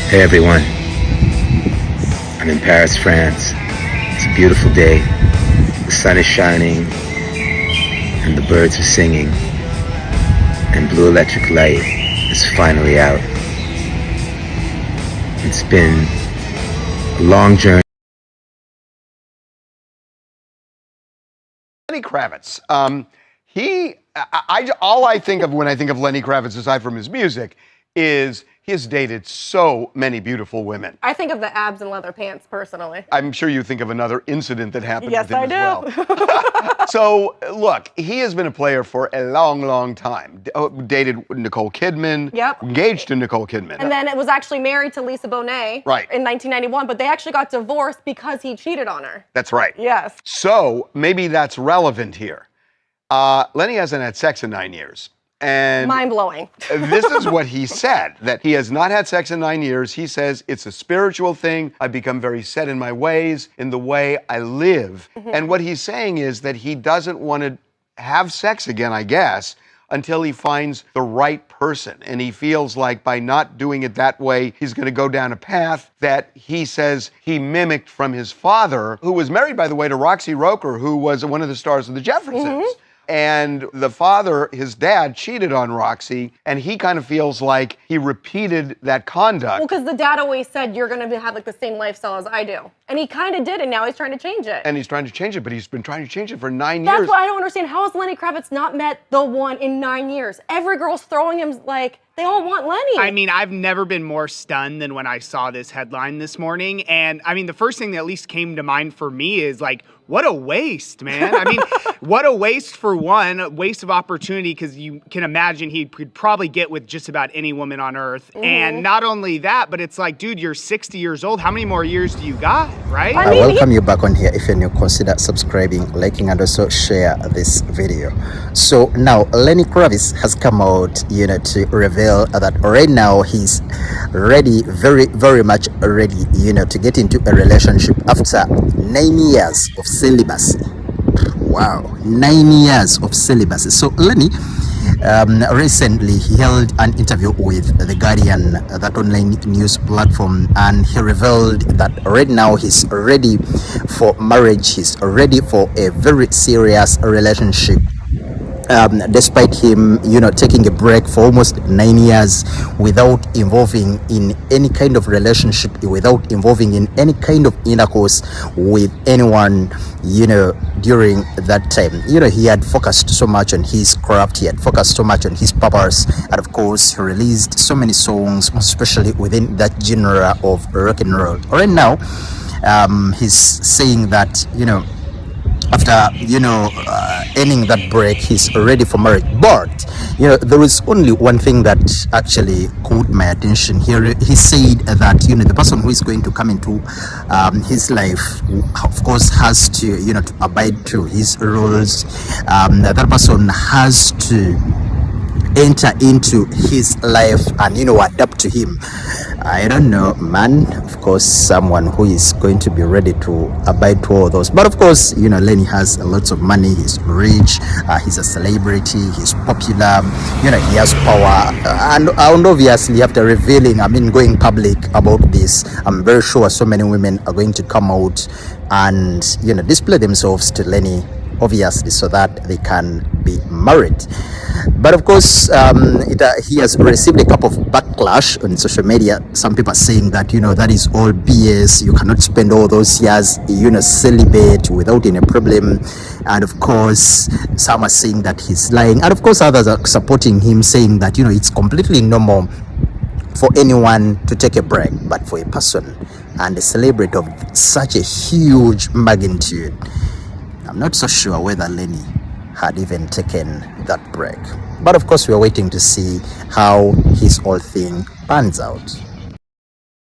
Hey everyone, I'm in Paris, France. It's a beautiful day. The sun is shining and the birds are singing and Blue Electric Light is finally out. It's been a long journey. Lenny Kravitz. All I think of when I think of Lenny Kravitz, aside from his music, is he has dated so many beautiful women. I think of the abs and leather pants, personally. I'm sure you think of another incident that happened Yes, with him I as well. So, look, he has been a player for a long, long time. Dated Nicole Kidman. Yep. Engaged to Nicole Kidman. And then it was actually married to Lisa Bonet in 1991, but they actually got divorced because he cheated on her. That's right. Yes. So, maybe that's relevant here. Lenny hasn't had sex in 9 years. And mind-blowing. This is what he said, that he has not had sex in 9 years. He says, it's a spiritual thing. I've become very set in my ways, in the way I live. And what he's saying is that he doesn't want to have sex again, I guess, until he finds the right person. And he feels like by not doing it that way, he's going to go down a path that he says he mimicked from his father, who was married, by the way, to Roxy Roker, who was one of the stars of the Jeffersons. And the father, his dad, cheated on Roxy, and he kind of feels like he repeated that conduct. Well, because the dad always said, you're going to have like the same lifestyle as I do. And he kind of did, and now he's trying to change it. And he's trying to change it, but he's been trying to change it for 9 years. That's what I don't understand. How has Lenny Kravitz not met the one in 9 years? Every girl's throwing him like, they all want Lenny. I mean, I've never been more stunned than when I saw this headline this morning. And I mean, the first thing that at least came to mind for me is like, what a waste, man. I mean, what a waste for one, a waste of opportunity, because you can imagine he could probably get with just about any woman on earth. And not only that, but it's like, dude, you're 60 years old. How many more years do you got, right? I welcome you back on here. If you're new, consider subscribing, liking, and also share this video. So now, Lenny Kravitz has come out, to reveal that right now he's ready, very, very much ready, to get into a relationship after 9 years of celibacy. Wow, 9 years of celibacy. So Lenny recently he held an interview with The Guardian, that online news platform, and he revealed that right now he's ready for marriage. He's ready for a very serious relationship. Despite him, taking a break for almost 9 years without involving in any kind of relationship, without involving in any kind of intercourse with anyone, during that time. He had focused so much on his craft, he had focused so much on his purpose, and of course, he released so many songs, especially within that genre of rock and roll. Right now, he's saying that, after ending that break, he's ready for marriage. But there is only one thing that actually caught my attention here. He said that the person who is going to come into his life, of course, has to to abide to his rules. That person has to enter into his life and adapt to him. I don't know, man. Of course, someone who is going to be ready to abide to all those. But of course, Lenny has lots of money. He's rich. He's a celebrity. He's popular. He has power. And obviously, after revealing, going public about this, I'm very sure so many women are going to come out and display themselves to Lenny, obviously, so that they can be married. But of course, he has received a couple of backlash on social media. Some people are saying that, that is all BS. You cannot spend all those years, celibate without any problem. And of course, some are saying that he's lying. And of course, others are supporting him, saying that, it's completely normal for anyone to take a break, but for a person and a celebrity of such a huge magnitude, I'm not so sure whether Lenny had even taken that break. But of course, we are waiting to see how his whole thing pans out.